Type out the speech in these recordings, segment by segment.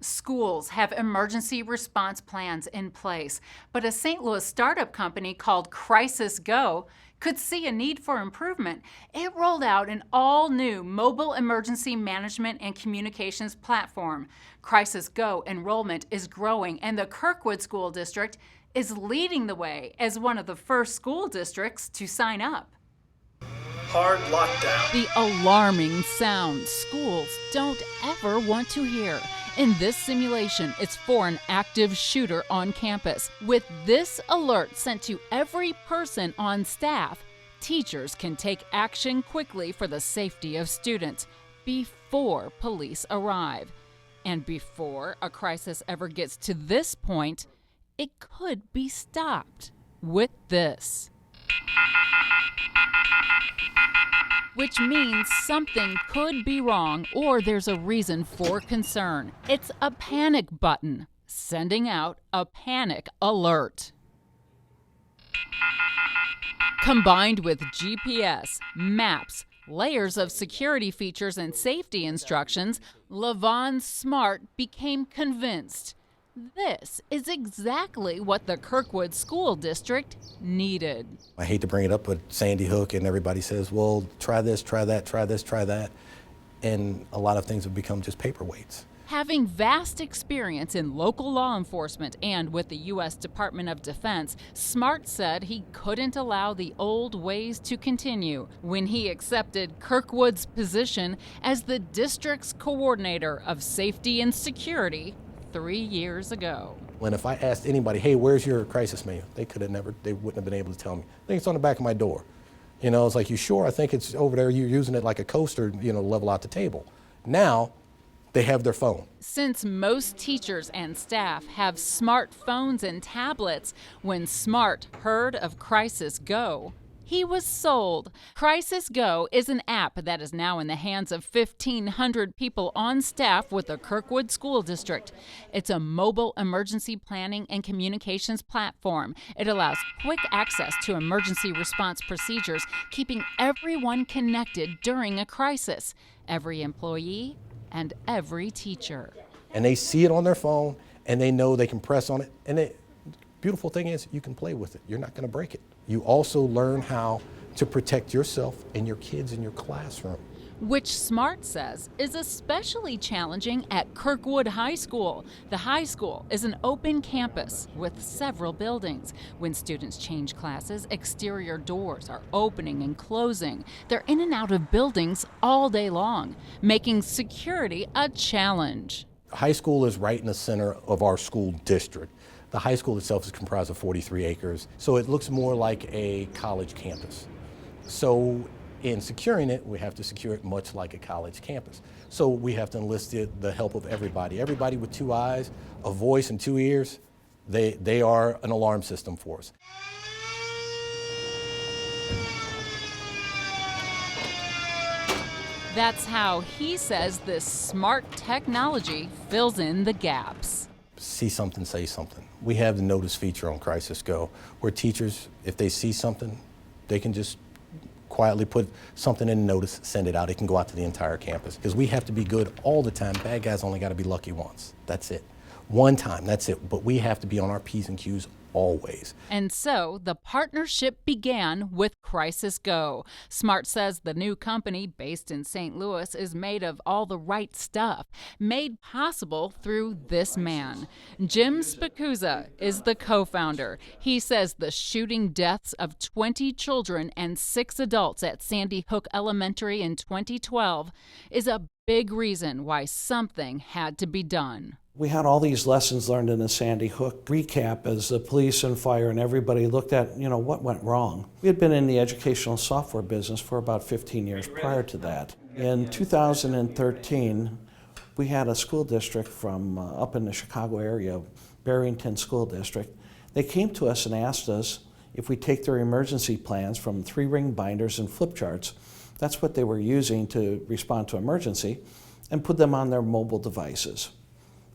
Schools have emergency response plans in place, but a St. Louis startup company called CrisisGo could see a need for improvement. It rolled out an all-new mobile emergency management and communications platform. CrisisGo enrollment is growing, and the Kirkwood School District is leading the way as one of the first school districts to sign up. Hard lockdown. The alarming sound schools don't ever want to hear. In this simulation, it's for an active shooter on campus. With this alert sent to every person on staff, teachers can take action quickly for the safety of students before police arrive. And before a crisis ever gets to this point, it could be stopped with this. Which means something could be wrong or there's a reason for concern. It's a panic button, sending out a panic alert. Combined with GPS, maps, layers of security features, and safety instructions, LaVon Smart became convinced this is exactly what the Kirkwood School District needed. I hate to bring it up, but Sandy Hook and everybody says, well, try this, try that, try this, try that. And a lot of things have become just paperweights. Having vast experience in local law enforcement and with the U.S. Department of Defense, Smart said he couldn't allow the old ways to continue when he accepted Kirkwood's position as the district's coordinator of safety and security 3 years ago. And if I asked anybody, hey, where's your crisis manual? They wouldn't have been able to tell me. I think it's on the back of my door. You know, it's like, you sure? I think it's over there. You're using it like a coaster, you know, to level out the table. Now, they have their phone. Since most teachers and staff have smartphones and tablets, when Smart heard of CrisisGo, he was sold. CrisisGo is an app that is now in the hands of 1,500 people on staff with the Kirkwood School District. It's a mobile emergency planning and communications platform. It allows quick access to emergency response procedures, keeping everyone connected during a crisis. Every employee and every teacher. And they see it on their phone, and they know they can press on it. And the beautiful thing is, you can play with it. You're not going to break it. You also learn how to protect yourself and your kids in your classroom. Which Smart says is especially challenging at Kirkwood High School. The high school is an open campus with several buildings. When students change classes, exterior doors are opening and closing. They're in and out of buildings all day long, making security a challenge. High school is right in the center of our school district. The high school itself is comprised of 43 acres, so it looks more like a college campus. So in securing it, we have to secure it much like a college campus. So we have to enlist the help of everybody. Everybody with two eyes, a voice, and two ears, they are an alarm system for us. That's how he says this smart technology fills in the gaps. See something, say something. We have the notice feature on CrisisGo where teachers, if they see something, they can just quietly put something in notice, send it out. It can go out to the entire campus because we have to be good all the time. Bad guys only got to be lucky once. That's it. One time, that's it. But we have to be on our P's and Q's always. And so the partnership began with CrisisGo. Smart says the new company, based in St. Louis, is made of all the right stuff, made possible through this man. Jim Spicuzza is the co-founder. He says the shooting deaths of 20 children and 6 adults at Sandy Hook Elementary in 2012 is a big reason why something had to be done. We had all these lessons learned in the Sandy Hook recap as the police and fire and everybody looked at, what went wrong. We had been in the educational software business for about 15 years prior to that. In 2013, we had a school district from up in the Chicago area, Barrington School District. They came to us and asked us if we take their emergency plans from 3-ring binders and flip charts, that's what they were using to respond to emergency, and put them on their mobile devices.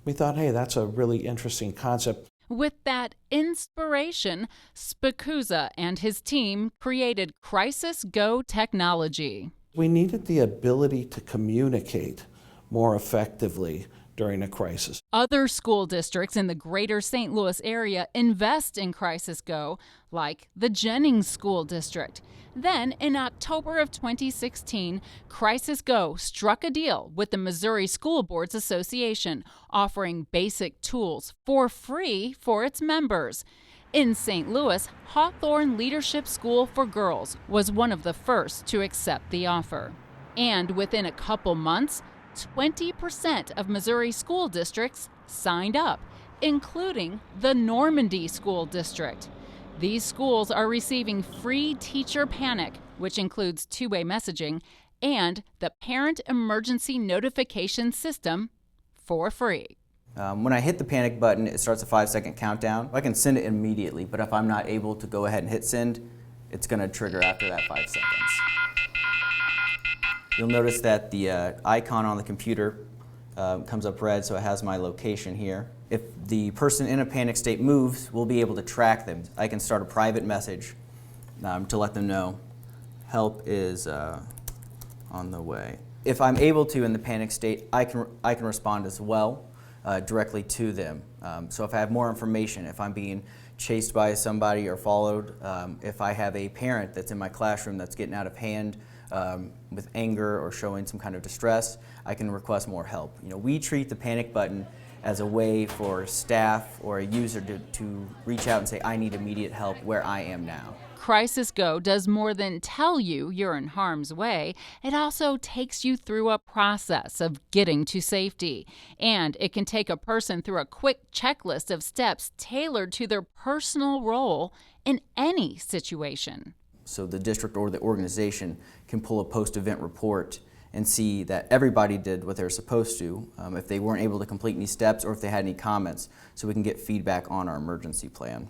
We thought, hey, that's a really interesting concept. With that inspiration, Spicuzza and his team created CrisisGo technology. We needed the ability to communicate more effectively during a crisis. Other school districts in the greater St. Louis area invest in CrisisGo, like the Jennings School District. Then, in October of 2016, CrisisGo struck a deal with the Missouri School Boards Association, offering basic tools for free for its members. In St. Louis, Hawthorne Leadership School for Girls was one of the first to accept the offer. And within a couple months, 20% of Missouri school districts signed up, including the Normandy School District. These schools are receiving free Teacher Panic, which includes two-way messaging, and the Parent Emergency Notification System for free. When I hit the panic button, it starts a 5-second countdown. I can send it immediately, but if I'm not able to go ahead and hit send, it's going to trigger after that 5 seconds. You'll notice that the icon on the computer comes up red, so it has my location here. If the person in a panic state moves, we'll be able to track them. I can start a private message to let them know help is on the way. If I'm able to in the panic state, I can respond as well directly to them. So if I have more information, if I'm being chased by somebody or followed, if I have a parent that's in my classroom that's getting out of hand with anger or showing some kind of distress, I can request more help. We treat the panic button as a way for staff or a user to reach out and say, I need immediate help where I am now. CrisisGo does more than tell you you're in harm's way. It also takes you through a process of getting to safety. And it can take a person through a quick checklist of steps tailored to their personal role in any situation. So the district or the organization can pull a post-event report and see that everybody did what they're supposed to, if they weren't able to complete any steps or if they had any comments, so we can get feedback on our emergency plan.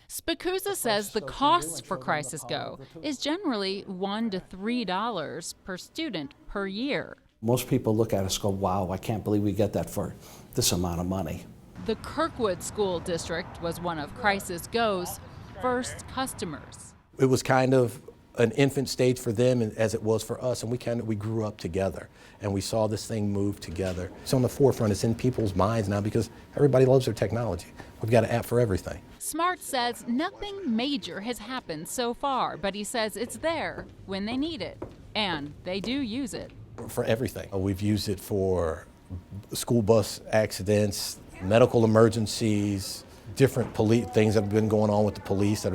Spikuza says the costs for CrisisGo is generally $1 to $3 per student per year. Most people look at us and go, wow, I can't believe we get that for this amount of money. The Kirkwood School District was one of CrisisGo's first customers. It was kind of an infant stage for them as it was for us, and we grew up together, and we saw this thing move together. It's on the forefront, it's in people's minds now because everybody loves their technology. We've got an app for everything. Smart says nothing major has happened so far, but he says it's there when they need it, and they do use it. For everything. We've used it for school bus accidents, medical emergencies, different police things that have been going on with the police that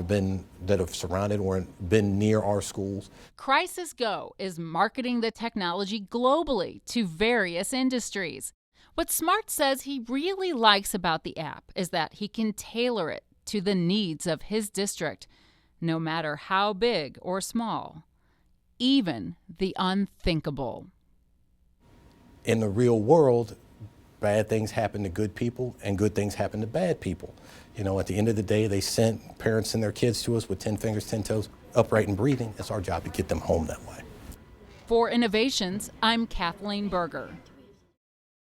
have surrounded or been near our schools. CrisisGo is marketing the technology globally to various industries. What Smart says he really likes about the app is that he can tailor it to the needs of his district, no matter how big or small, even the unthinkable. In the real world, bad things happen to good people and good things happen to bad people. At the end of the day, they sent parents and their kids to us with 10 fingers, 10 toes, upright and breathing. It's our job to get them home that way. For Innovations, I'm Kathleen Berger.